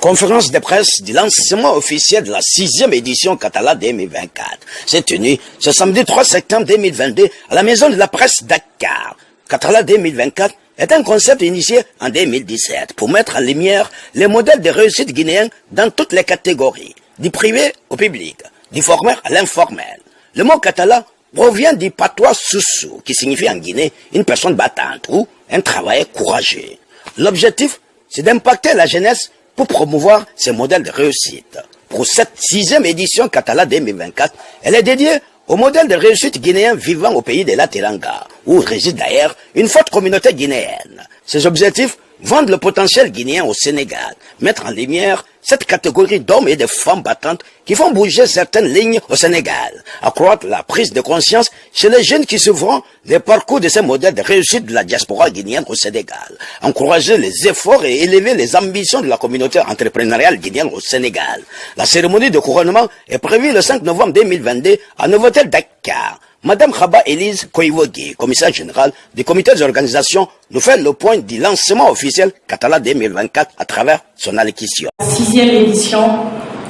conférence de presse du lancement officiel de la 6e édition Katala 2024 s'est tenue ce samedi 3 septembre 2022 à la Maison de la Presse Dakar. Katala 2024 est un concept initié en 2017 pour mettre en lumière les modèles de réussite guinéens dans toutes les catégories, du privé au public, du formel à l'informel. Le mot Katala provient du patois Soussou, qui signifie en Guinée une personne battante ou un travailleur courageux. L'objectif, c'est d'impacter la jeunesse pour promouvoir ces modèles de réussite. Pour cette 6e édition Katala 2024, elle est dédiée aux modèles de réussite guinéens vivant au pays de la Teranga, où réside d'ailleurs une forte communauté guinéenne. Ces objectifs vendent le potentiel guinéen au Sénégal, mettre en lumière cette catégorie d'hommes et de femmes battantes qui font bouger certaines lignes au Sénégal, accroître la prise de conscience chez les jeunes qui suivront les parcours de ces modèles de réussite de la diaspora guinéenne au Sénégal, encourager les efforts et élever les ambitions de la communauté entrepreneuriale guinéenne au Sénégal. La cérémonie de couronnement est prévue le 5 novembre 2022 à Novotel Dakar. Madame Khaba Elise Koivogi, commissaire générale du comité d'organisation, nous fait le point du lancement officiel Katala 2024 à travers son allocution. 6e édition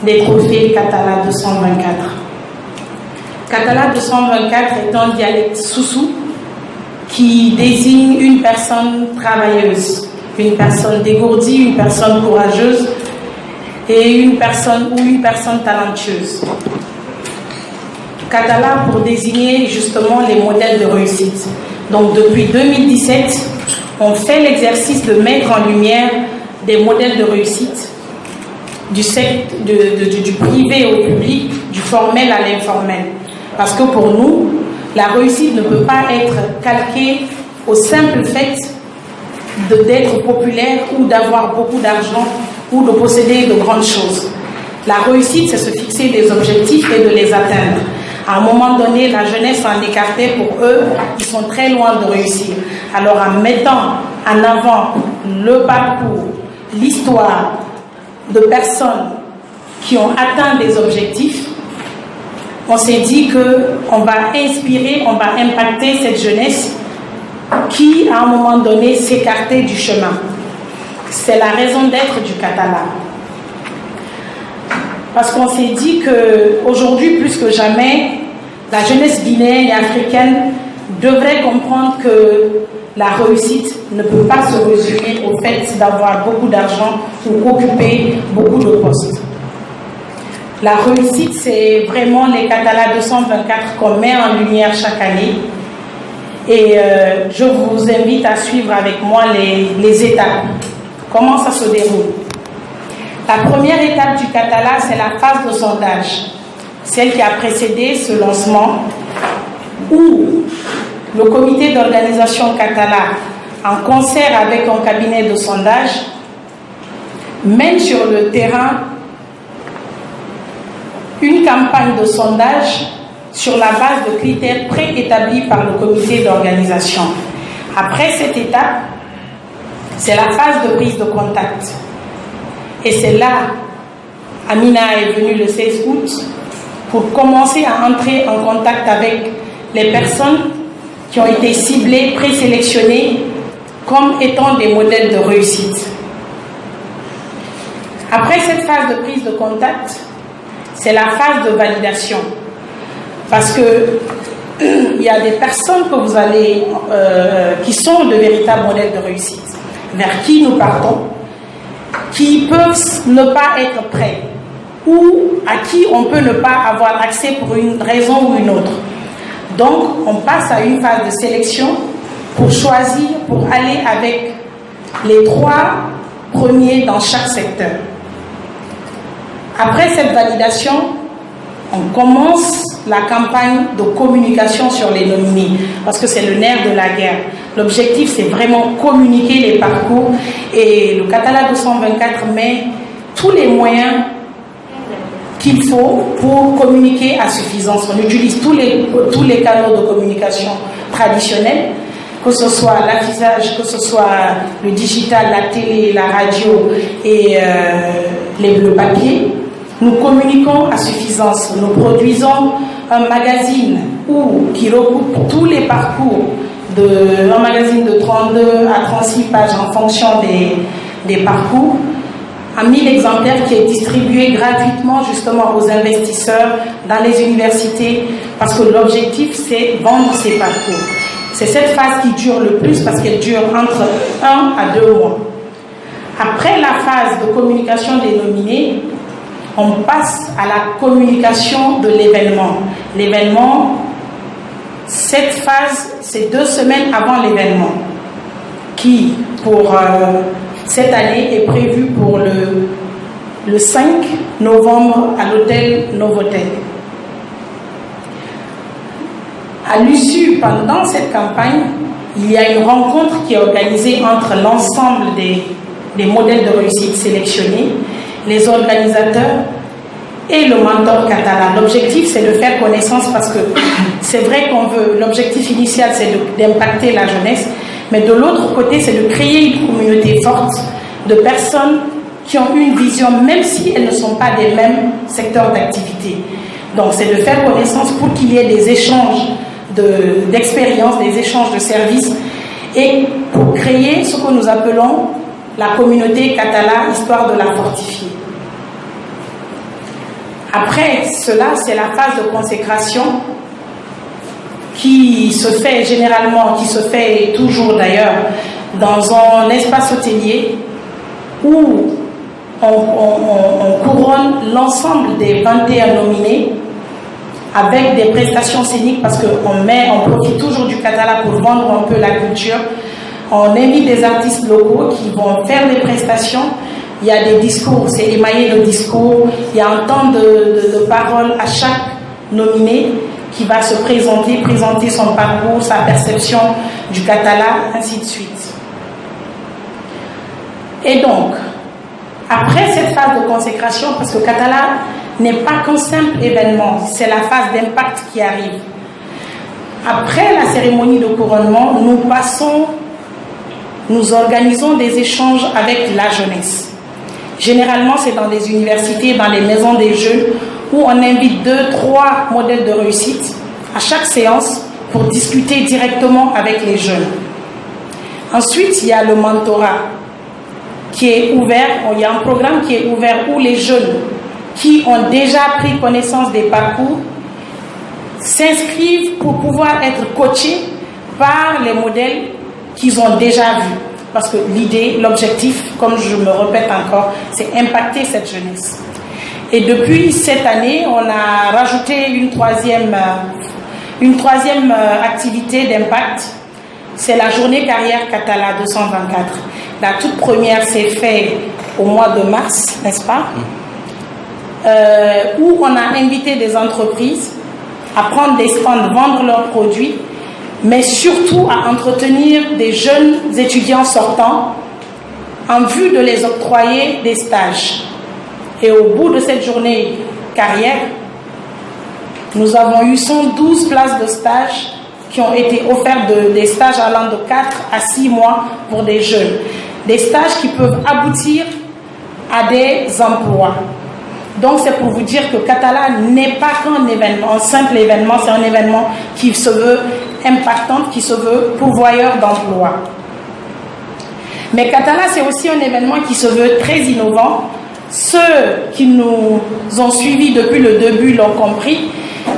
des trophées Katala 224. Katala 224 est un dialecte soussou qui désigne une personne travailleuse, une personne dégourdie, une personne courageuse et une personne talentueuse. Katala pour désigner justement les modèles de réussite. Donc depuis 2017, on fait l'exercice de mettre en lumière des modèles de réussite du privé au public, du formel à l'informel. Parce que pour nous, la réussite ne peut pas être calquée au simple fait d'être populaire ou d'avoir beaucoup d'argent ou de posséder de grandes choses. La réussite, c'est se fixer des objectifs et de les atteindre. À un moment donné, la jeunesse s'en écartait pour eux, ils sont très loin de réussir. Alors en mettant en avant le parcours, l'histoire de personnes qui ont atteint des objectifs, on s'est dit qu'on va inspirer, on va impacter cette jeunesse qui, à un moment donné, s'écartait du chemin. C'est la raison d'être du Katala. Parce qu'on s'est dit qu'aujourd'hui, plus que jamais, la jeunesse guinéenne et africaine devrait comprendre que la réussite ne peut pas se résumer au fait d'avoir beaucoup d'argent ou occuper beaucoup de postes. La réussite, c'est vraiment les Katala 224 qu'on met en lumière chaque année. Et je vous invite à suivre avec moi les étapes. Comment ça se déroule? La première étape du Katala, c'est la phase de sondage, celle qui a précédé ce lancement, où le comité d'organisation Katala, en concert avec un cabinet de sondage, mène sur le terrain une campagne de sondage sur la base de critères préétablis par le comité d'organisation. Après cette étape, c'est la phase de prise de contact. Et c'est là, Amina est venue le 16 août pour commencer à entrer en contact avec les personnes qui ont été ciblées, présélectionnées comme étant des modèles de réussite. Après cette phase de prise de contact, c'est la phase de validation. Parce que il y a des personnes que vous allez, qui sont de véritables modèles de réussite, vers qui nous partons, qui peuvent ne pas être prêts ou à qui on peut ne pas avoir accès pour une raison ou une autre. Donc, on passe à une phase de sélection pour choisir, pour aller avec les 3 premiers dans chaque secteur. Après cette validation, on commence la campagne de communication sur les nominés, parce que c'est le nerf de la guerre. L'objectif, c'est vraiment communiquer les parcours, et le Katala 224 met tous les moyens qu'il faut pour communiquer à suffisance. On utilise tous les canaux de communication traditionnels, que ce soit l'affichage, que ce soit le digital, la télé, la radio et le papier. Nous communiquons à suffisance. Nous produisons un magazine qui regroupe tous les parcours, un magazine de 32 à 36 pages en fonction des parcours. en 1000 exemplaires qui est distribué gratuitement justement aux investisseurs dans les universités, parce que l'objectif c'est vendre ces parcours. C'est cette phase qui dure le plus parce qu'elle dure entre 1 à 2 mois. Après la phase de communication des nominés, on passe à la communication de l'événement. L'événement, cette phase, c'est 2 semaines avant l'événement, qui pour cette année est prévu pour le 5 novembre à l'hôtel Novotel. À l'issue, pendant cette campagne, il y a une rencontre qui est organisée entre l'ensemble des modèles de réussite sélectionnés, les organisateurs et le mentor Catala. L'objectif, c'est de faire connaissance parce que c'est vrai qu'on veut, l'objectif initial, c'est d'impacter la jeunesse, mais de l'autre côté, c'est de créer une communauté forte de personnes qui ont une vision, même si elles ne sont pas des mêmes secteurs d'activité. Donc, c'est de faire connaissance pour qu'il y ait des échanges d'expériences, des échanges de services, et pour créer ce que nous appelons la communauté Catala, histoire de la fortifier. Après cela, c'est la phase de consécration qui se fait généralement, qui se fait toujours d'ailleurs, dans un espace hôtelier où on couronne l'ensemble des 21 nominés avec des prestations scéniques, parce qu'on profite toujours du Catala pour vendre un peu la culture. On invite des artistes locaux qui vont faire des prestations. Il y a des discours, c'est émaillé de discours. Il y a un temps de parole à chaque nominé qui va se présenter son parcours, sa perception du Catala, ainsi de suite. Et donc, après cette phase de consécration, parce que Catala n'est pas qu'un simple événement, c'est la phase d'impact qui arrive. Après la cérémonie de couronnement, nous organisons des échanges avec la jeunesse. Généralement, c'est dans les universités, dans les maisons des jeunes, où on invite 2-3 modèles de réussite à chaque séance pour discuter directement avec les jeunes. Ensuite, il y a le mentorat qui est ouvert. Il y a un programme qui est ouvert où les jeunes qui ont déjà pris connaissance des parcours s'inscrivent pour pouvoir être coachés par les modèles qu'ils ont déjà vus. Parce que l'idée, l'objectif, comme je me répète encore, c'est impacter cette jeunesse. Et depuis cette année, on a rajouté une troisième activité d'impact. C'est la journée carrière Catala 224. La toute première s'est faite au mois de mars, n'est-ce pas? Où on a invité des entreprises à prendre des stands, vendre leurs produits, mais surtout à entretenir des jeunes étudiants sortants en vue de les octroyer des stages. Et au bout de cette journée carrière, nous avons eu 112 places de stage qui ont été offertes, des stages allant de 4 à 6 mois pour des jeunes. Des stages qui peuvent aboutir à des emplois. Donc c'est pour vous dire que Catala n'est pas qu'un événement, un simple événement, c'est un événement qui se veut impactant, qui se veut pourvoyeur d'emplois. Mais Catala, c'est aussi un événement qui se veut très innovant. Ceux qui nous ont suivis depuis le début l'ont compris,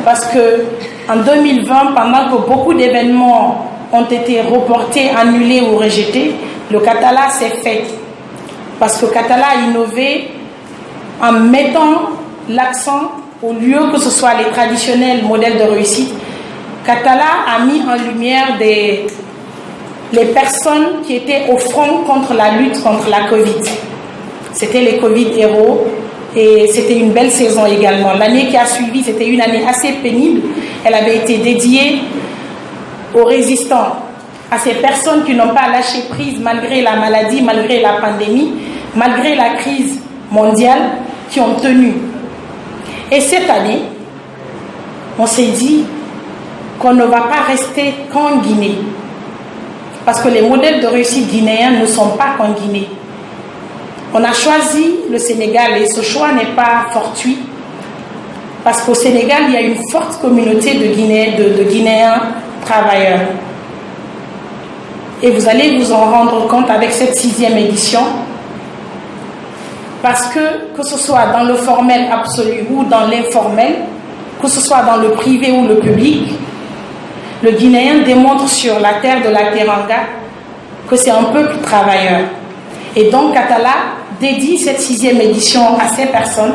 parce que en 2020, pendant que beaucoup d'événements ont été reportés, annulés ou rejetés, le Catala s'est fait. Parce que Catala a innové en mettant l'accent, au lieu que ce soit les traditionnels modèles de réussite. Catala a mis en lumière les personnes qui étaient au front contre la lutte contre la Covid. C'était les Covid héros et c'était une belle saison également. L'année qui a suivi, c'était une année assez pénible. Elle avait été dédiée aux résistants, à ces personnes qui n'ont pas lâché prise malgré la maladie, malgré la pandémie, malgré la crise mondiale, qui ont tenu. Et cette année, on s'est dit qu'on ne va pas rester qu'en Guinée. Parce que les modèles de réussite guinéens ne sont pas qu'en Guinée. On a choisi le Sénégal et ce choix n'est pas fortuit. Parce qu'au Sénégal, il y a une forte communauté de Guinéens travailleurs. Et vous allez vous en rendre compte avec cette 6e édition. Parce que ce soit dans le formel absolu ou dans l'informel, que ce soit dans le privé ou le public, le Guinéen démontre sur la terre de la Teranga que c'est un peuple travailleur. Et donc Katala dédie cette 6e édition à ces personnes,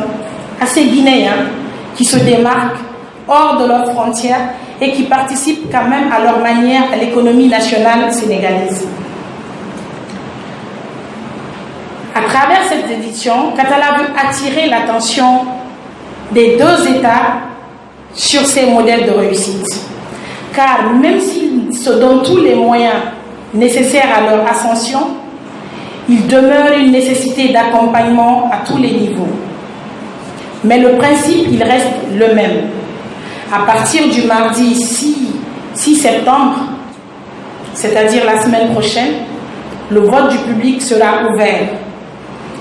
à ces Guinéens qui se démarquent hors de leurs frontières et qui participent quand même à leur manière à l'économie nationale sénégalaise. À travers cette édition, Katala veut attirer l'attention des 2 États sur ces modèles de réussite. Car même s'ils se donnent tous les moyens nécessaires à leur ascension, il demeure une nécessité d'accompagnement à tous les niveaux. Mais le principe, il reste le même. À partir du mardi 6 septembre, c'est-à-dire la semaine prochaine, le vote du public sera ouvert.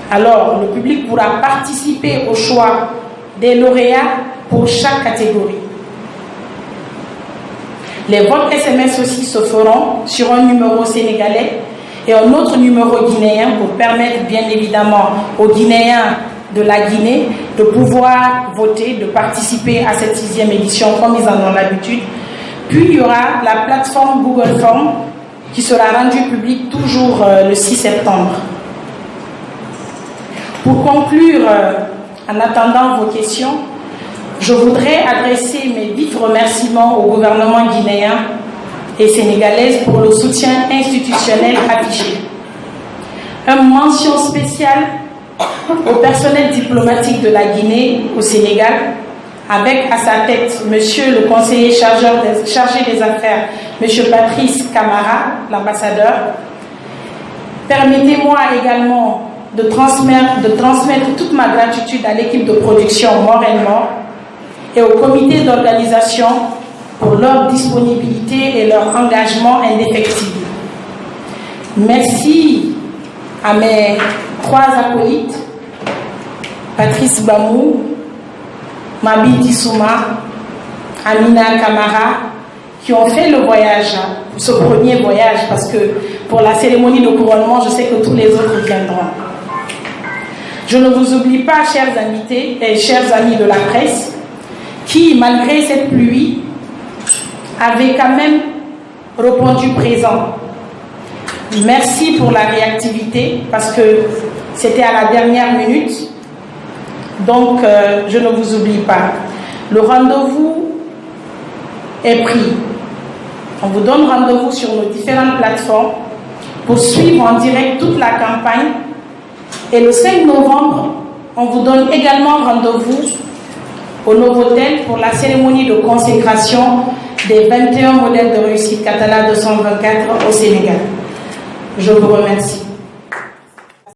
Alors, le public pourra participer au choix des lauréats pour chaque catégorie. Les votes SMS aussi se feront sur un numéro sénégalais et un autre numéro guinéen pour permettre bien évidemment aux Guinéens de la Guinée de pouvoir voter, de participer à cette 6e édition comme ils en ont l'habitude. Puis il y aura la plateforme Google Form qui sera rendue publique toujours le 6 septembre. Pour conclure, en attendant vos questions, je voudrais adresser mes vifs remerciements au gouvernement guinéen et sénégalais pour le soutien institutionnel affiché. Une mention spéciale au personnel diplomatique de la Guinée au Sénégal, avec à sa tête Monsieur le conseiller chargé des affaires, Monsieur Patrice Camara, l'ambassadeur. Permettez-moi également de transmettre toute ma gratitude à l'équipe de production Mort et au comité d'organisation pour leur disponibilité et leur engagement indéfectible. Merci à mes 3 acolytes, Patrice Bamou, Mabi Dissouma, Amina Camara, qui ont fait le voyage, ce premier voyage, parce que pour la cérémonie de couronnement, je sais que tous les autres viendront. Je ne vous oublie pas, chers invités et chers amis de la presse, qui, malgré cette pluie, avaient quand même répondu présent. Merci pour la réactivité, parce que c'était à la dernière minute. Donc, je ne vous oublie pas. Le rendez-vous est pris. On vous donne rendez-vous sur nos différentes plateformes pour suivre en direct toute la campagne. Et le 5 novembre, on vous donne également rendez-vous au Novotel pour la cérémonie de consécration des 21 modèles de réussite Katala 224 au Sénégal. Je vous remercie.